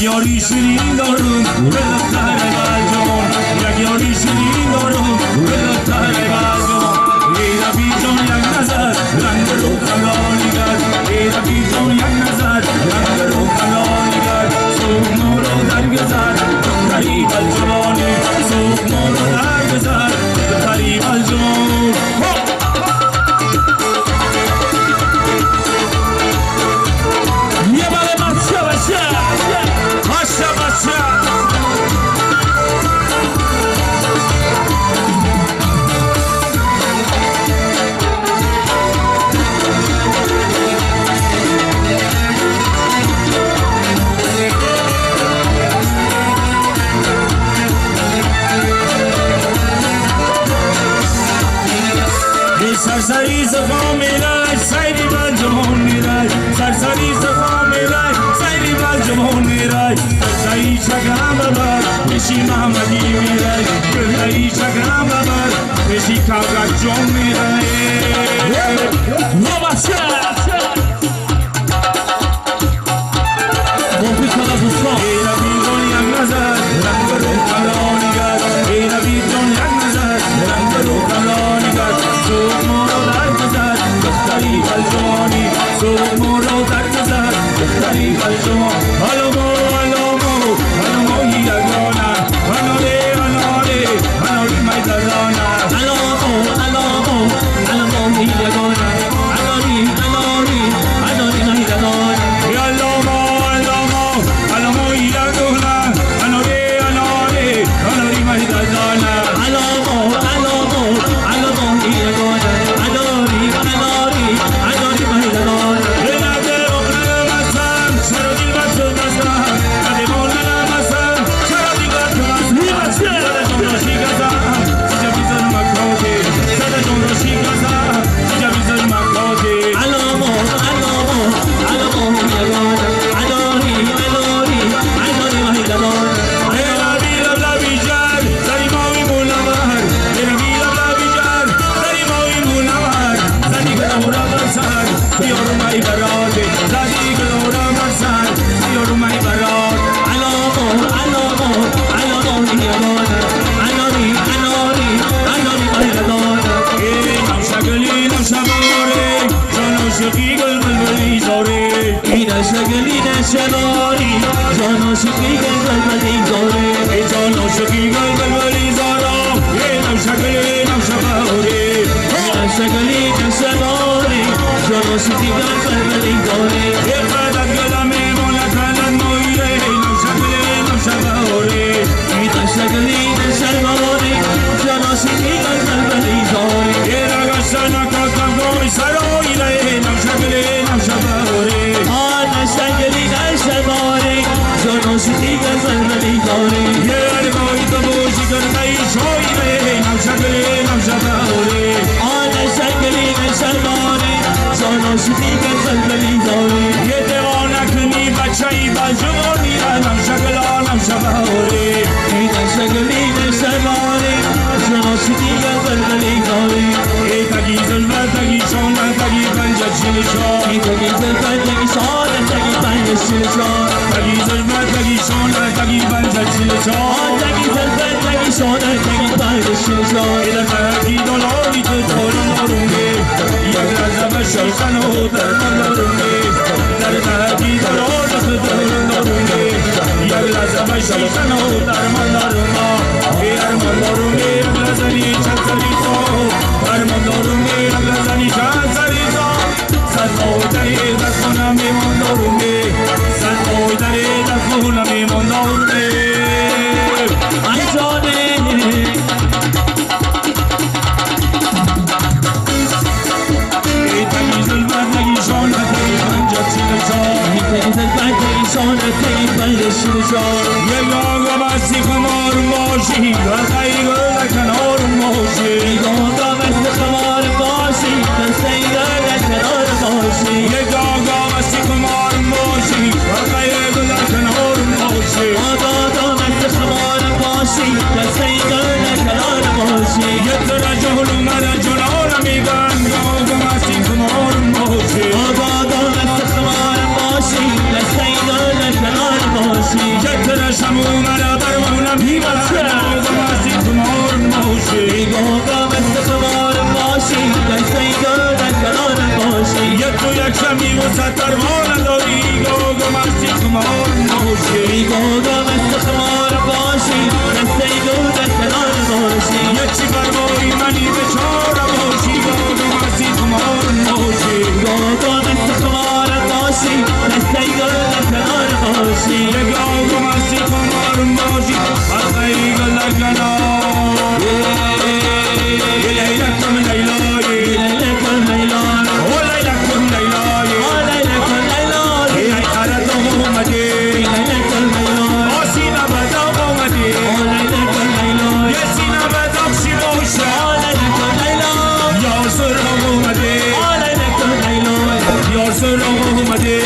یک یاری شیرین دارم به دختر قلبم یک یاری شیرین دارم به دختر قلبم ای رفیق جان یک نظر رنگ رو کلانی کرد ای رفیق جان یک نظر رنگ رو کلانی کرد صبح ما رو درگذر دختری بلجوانی صبح ما رو درگذر دختری بلجوان یه بله بچه بچه بچه بچه سرسری صفا میرای سیری بل جمهور میرای سرسری صفا میرای سیری بل جمهور میرای سرسری شکرم ببر بشی محمدی میرای سرسری شکرم ببر بشی کبرک جون میرای نوبچه موفی کلا دوستان ای رفیقان یک نظر رنگ رو کلانی کرد ای رفیقان یک نظر رنگ رو کلانی کرد صبح ما رو درگذر دختری بلجوانی صبح ما رو درگذر دختری بلجوان هلومو هلومو هلومو یگانه هلولی میدانه هلومو هلومو یگانه هلولی میدانه هلومو یگانه هلولی میدانه شگلی نشناری جان عاشقی گلبلی زاره ای جان عاشقی گلبلی زارا ای نم شگلی نم شباری ای شگلی نشناری جان عاشقی گلبلی زاره ای قدر گلم مولا کلن مویره ای نم شگلی نم شباری ای شگلی نشناری جان عاشقی گلبلی زاره ای رگشتن کاتم گوی سرایی ای نم شگلی نم شباری شگلی نشباری جان عاشقی گلبلی زاره یه رگایی تو بوشی کرده شایی ای نم شگلی نم شباری شگلی نشباری جان عاشقی گلبلی زاره یه دیوانه کنی بچه‌ای بلجوانی نم شگلا نم شباری ای شگلی نشباری جان عاشقی گلبلی زاره ای تگی زلفت تگی شانه تگی پنجه چیلشان ای تگی زلفت تگی شانه تگی پنجه چیلشان تگی زلفت تگی شانه تگی پنجه چیلشان تگی زلفت تگی شانه تگی پنجه چیلشان ای لطفی دلاری تو دارم دارونگه یک لحظه بشر کنو درمان دارونگه در لطفی دلاری تو دارم دارونگه یک لحظه بشر کنو درمان دارونگه ای ارمان دارونگه یک لحظه چند سری تو ارمان دارونگه یک لحظه چند سری تو سرمای داری در خونم میمان دارونگه سرمای داری در خونم میمان دارونگه انجانه ای تگی زلفت تگی شانه تگی پنجه چیلشان ای تگی زلفت تگی شانه تگی پنجه چیلشان یک آقا بستی خمار باشی دستایی گل کنار باشی یک آقا بستی خمار باشی دستایی گل کنار باشی یک آقا بستی خمار باشی دستایی گل کنار باشی آقا بستی خمار باشی دستایی گل کنار باشی یک رجل مرا جلال میگن آقا بستی خمار باشی آقا بستی خمار باشی دستایی گل کنار باشی شمی و ستر ما نداری گاگا مستی خمار باشی گاگا مست خمار باشی دسته گود کنار باشی یکی فرمایی منی به چاره باشی گاگا مستی خمار باشی گاگا مست خمار باشی دسته گود کنار باشی گاگا مستی خمار باشی حلقه گل کنار لیلکم لیلایی لیلکم لیلای او لیلکم لیلایی لیلکم لیلای ای عرض اومدی لیلکم لیلای آسینا بداغ اومدی لیلکم لیلای یه سینا بداغ شی باشه لیلکم لیلای یار سر اومدی لیلکم لیلای یار سر اومدی